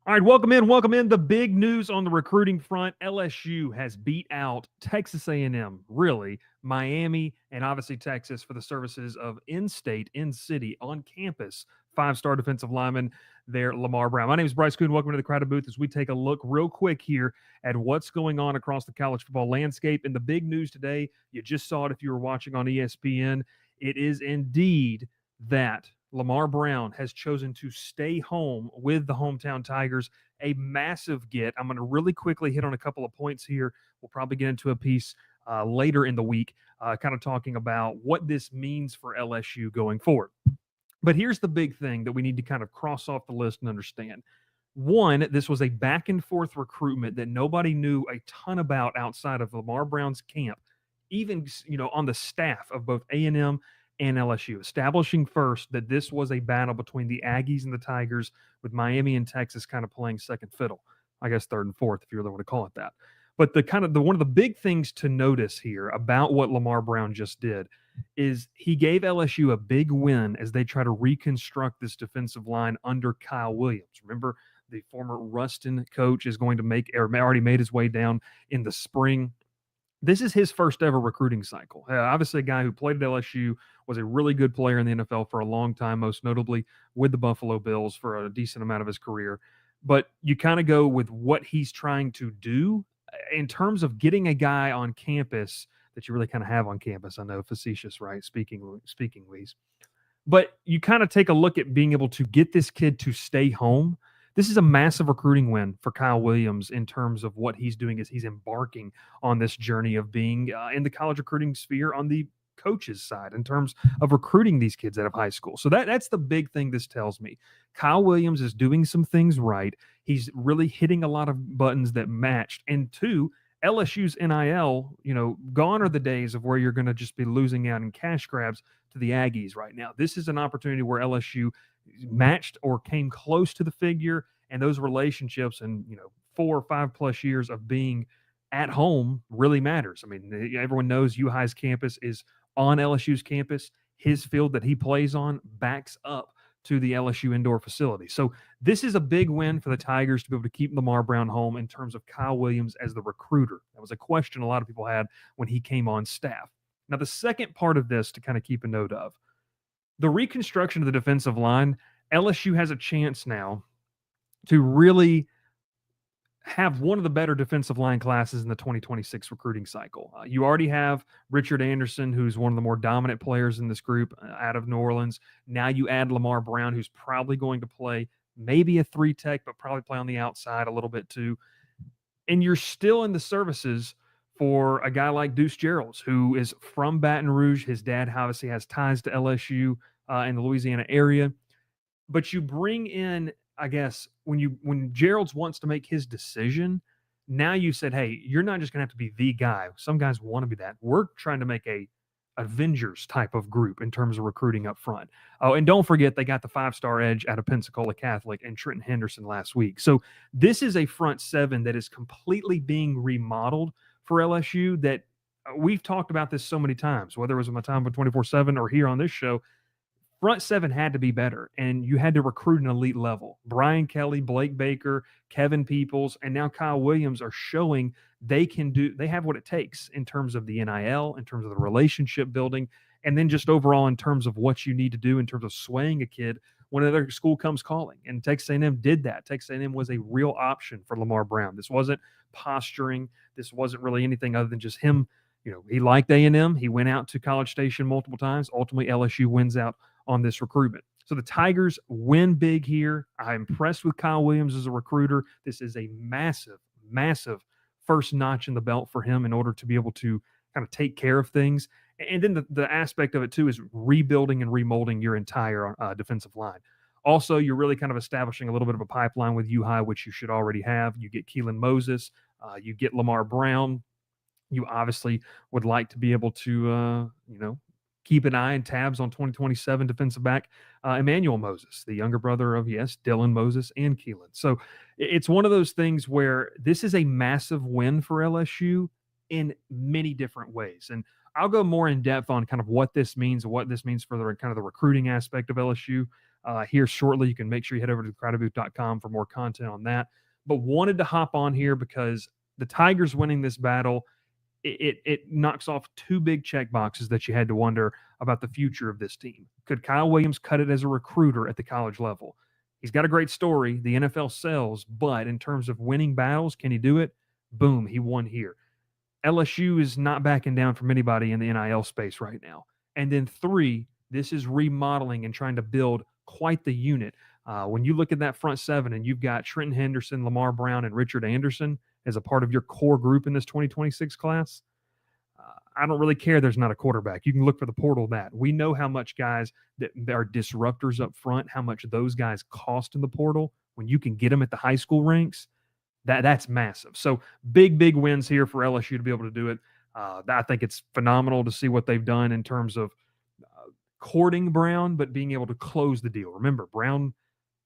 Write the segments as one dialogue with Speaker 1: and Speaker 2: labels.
Speaker 1: All right, welcome in, welcome in. The big news on the recruiting front: LSU has beat out Texas A&M, really Miami, and obviously Texas for the services of in-state, in-city, on-campus five-star defensive lineman there, Lamar Brown. My name is Bryce Kuhn. Welcome to the Crowded Booth as we take a look real quick here at what's going on across the college football landscape. And the big news today, you just saw it if you were watching on ESPN, it is indeed that Lamar Brown has chosen to stay home with the hometown Tigers. A massive get. I'm going to really quickly hit on a couple of points here. We'll probably get into a piece later in the week, kind of talking about what this means for LSU going forward. But here's the big thing that we need to kind of cross off the list and understand. One, this was a back and forth recruitment that nobody knew a ton about outside of Lamar Brown's camp, even on the staff of both A&M and LSU, establishing first that this was a battle between the Aggies and the Tigers, with Miami and Texas kind of playing second fiddle, I guess third and fourth, if you really want to call it that. But one of the big things to notice here about what Lamar Brown just did is he gave LSU a big win as they try to reconstruct this defensive line under Kyle Williams. Remember, the former Ruston coach is going to already made his way down in the spring. This is his first ever recruiting cycle. Obviously, a guy who played at LSU, was a really good player in the NFL for a long time, most notably with the Buffalo Bills for a decent amount of his career. But you kind of go with what he's trying to do in terms of getting a guy on campus that you really kind of have on campus. I know, facetious, right? Speaking, Weeze. But you kind of take a look at being able to get this kid to stay home. This is a massive recruiting win for Kyle Williams in terms of what he's doing as he's embarking on this journey of being in the college recruiting sphere on the coach's side in terms of recruiting these kids out of high school. So that's the big thing this tells me. Kyle Williams is doing some things right. He's really hitting a lot of buttons that matched. And two, LSU's NIL, gone are the days of where you're going to just be losing out in cash grabs to the Aggies right now. This is an opportunity where LSU matched or came close to the figure, and those relationships and 4 or 5 plus years of being at home really matters. I mean, everyone knows U-High's campus is on LSU's campus. His field that he plays on backs up to the LSU indoor facility. So this is a big win for the Tigers to be able to keep Lamar Brown home in terms of Kyle Williams as the recruiter. That was a question a lot of people had when he came on staff. Now, the second part of this to kind of keep a note of, the reconstruction of the defensive line. LSU has a chance now to really have one of the better defensive line classes in the 2026 recruiting cycle. You already have Richard Anderson, who's one of the more dominant players in this group out of New Orleans. Now you add Lamar Brown, who's probably going to play maybe a 3-tech, but probably play on the outside a little bit too. And you're still in the services for a guy like Deuce Gerald's, who is from Baton Rouge. His dad obviously has ties to LSU in the Louisiana area. But you bring in, I guess, when Gerald's wants to make his decision, now you said, hey, you're not just going to have to be the guy. Some guys want to be that. We're trying to make a Avengers type of group in terms of recruiting up front. Oh, and don't forget, they got the 5-star edge out of Pensacola Catholic and Trenton Henderson last week. So this is a front seven that is completely being remodeled for LSU that we've talked about this so many times, whether it was in my time on 24/7 or here on this show. Front seven had to be better, and you had to recruit an elite level. Brian Kelly, Blake Baker, Kevin Peoples, and now Kyle Williams are showing they have what it takes in terms of the NIL, in terms of the relationship building, and then just overall in terms of what you need to do in terms of swaying a kid when another school comes calling. And Texas A&M did that. Texas A&M was a real option for Lamar Brown. This wasn't posturing. This wasn't really anything other than just him. He liked A&M. He went out to College Station multiple times. Ultimately, LSU wins out on this recruitment. So the Tigers win big here. I'm impressed with Kyle Williams as a recruiter. This is a massive, massive first notch in the belt for him in order to be able to kind of take care of things. And then the aspect of it, too, is rebuilding and remolding your entire defensive line. Also, you're really kind of establishing a little bit of a pipeline with U-High, which you should already have. You get Keelan Moses. You get Lamar Brown. You obviously would like to be able to, keep an eye and tabs on 2027 defensive back Emmanuel Moses, the younger brother of, Dylan Moses and Keelan. So it's one of those things where this is a massive win for LSU in many different ways. And I'll go more in depth on kind of what this means and what this means for the kind of the recruiting aspect of LSU here shortly. You can make sure you head over to crowdedbooth.com for more content on that. But wanted to hop on here because the Tigers winning this battle, it knocks off two big check boxes that you had to wonder about the future of this team. Could Kyle Williams cut it as a recruiter at the college level? He's got a great story. The NFL sells, but in terms of winning battles, can he do it? Boom, he won here. LSU is not backing down from anybody in the NIL space right now. And then 3, this is remodeling and trying to build quite the unit. When you look at that front 7 and you've got Trenton Henderson, Lamar Brown, and Richard Anderson as a part of your core group in this 2026 class, I don't really care there's not a quarterback. You can look for the portal that. We know how much guys that are disruptors up front, how much those guys cost in the portal. When you can get them at the high school ranks, that's massive. So big wins here for LSU to be able to do it. I think it's phenomenal to see what they've done in terms of courting Brown, but being able to close the deal. Remember, Brown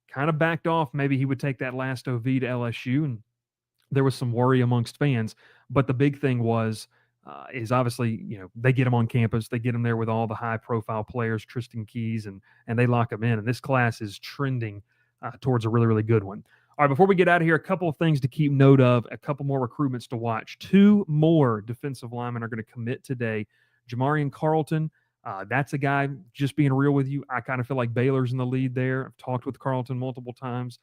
Speaker 1: kind of backed off. Maybe he would take that last OV to LSU, and there was some worry amongst fans. But the big thing is obviously, they get him on campus. They get him there with all the high-profile players, Tristan Keys, and they lock him in. And this class is trending towards a really, really good one. All right, before we get out of here, a couple of things to keep note of, a couple more recruitments to watch. 2 more defensive linemen are going to commit today. Jamarian Carlton, that's a guy, just being real with you, I kind of feel like Baylor's in the lead there. I've talked with Carlton multiple times.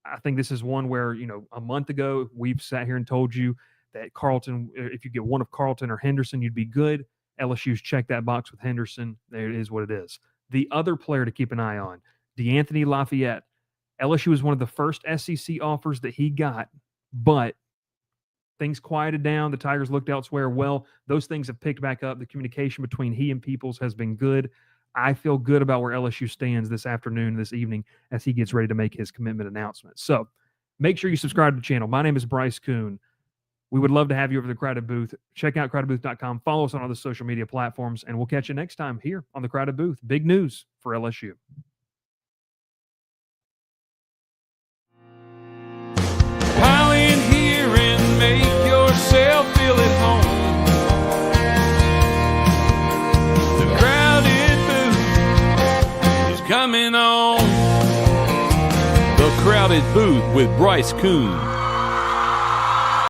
Speaker 1: I think this is one where, a month ago, we've sat here and told you that Carlton, if you get one of Carlton or Henderson, you'd be good. LSU's checked that box with Henderson. There it is what it is. The other player to keep an eye on, DeAnthony Lafayette. LSU was one of the first SEC offers that he got, but things quieted down. The Tigers looked elsewhere. Well, those things have picked back up. The communication between he and Peoples has been good. I feel good about where LSU stands this afternoon, this evening, as he gets ready to make his commitment announcement. So make sure you subscribe to the channel. My name is Bryce Kuhn. We would love to have you over the Crowded Booth. Check out crowdedbooth.com. Follow us on all the social media platforms, and we'll catch you next time here on the Crowded Booth. Big news for LSU.
Speaker 2: Pile in here and make yourself feel at home. The Crowded Booth is coming on. The Crowded Booth with Bryce Kuhn.